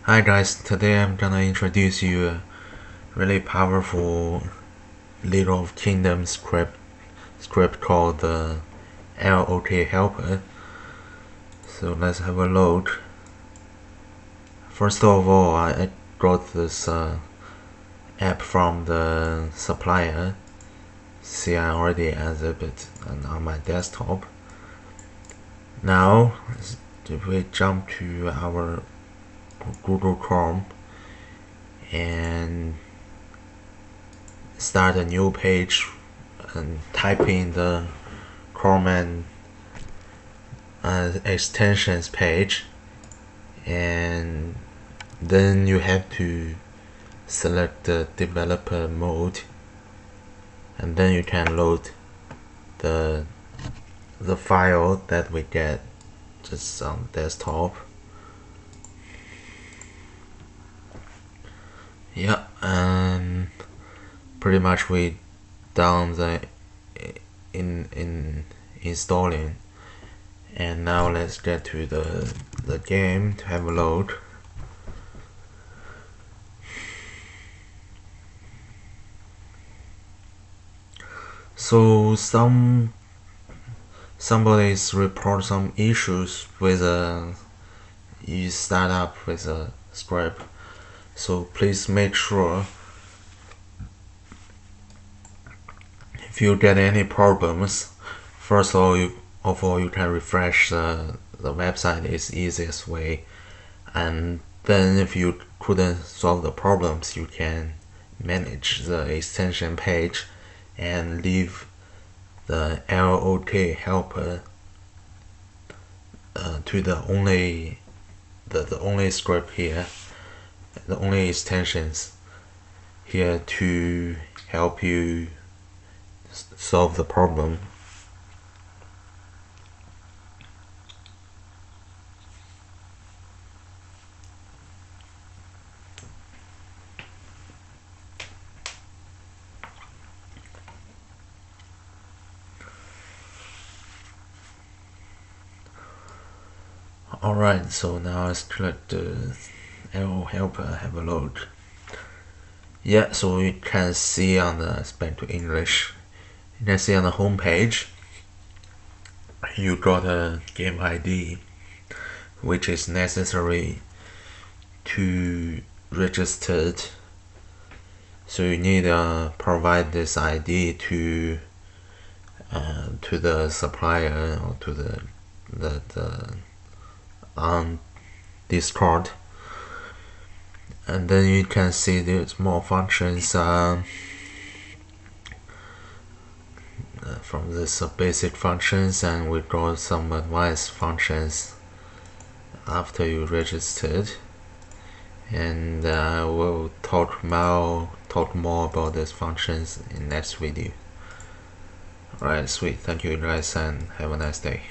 Hi guys, today I'm gonna introduce you a really powerful Little Kingdom script called the LOK helper. So let's have a look. First of all, I got this app from the supplier. See, I already added it on my desktop. Now, if we jump to our Google Chrome and start a new page and type in the Chrome and extensions page, and then you have to select the developer mode, and then you can load the file that we get just on desktop. Yeah, and pretty much we done the installing, and now let's get to the game to have a look. So somebody's report some issues with you start up with a script. So please make sure if you get any problems, first of all you can refresh the website is easiest way, and then if you couldn't solve the problems, you can manage the extension page and leave the LOK helper to the only script here, the only extensions here to help you solve the problem. Alright, so now let's click the LO helper, have a look. Yeah, so you can see on the back to English, you can see on the home page you got a game ID which is necessary to register it. So you need to provide this ID to the supplier or to the on Discord, and then you can see there's more functions from this basic functions, and we got some advanced functions after you registered, and we'll talk more about these functions in next video. Alright, sweet, thank you guys and have a nice day.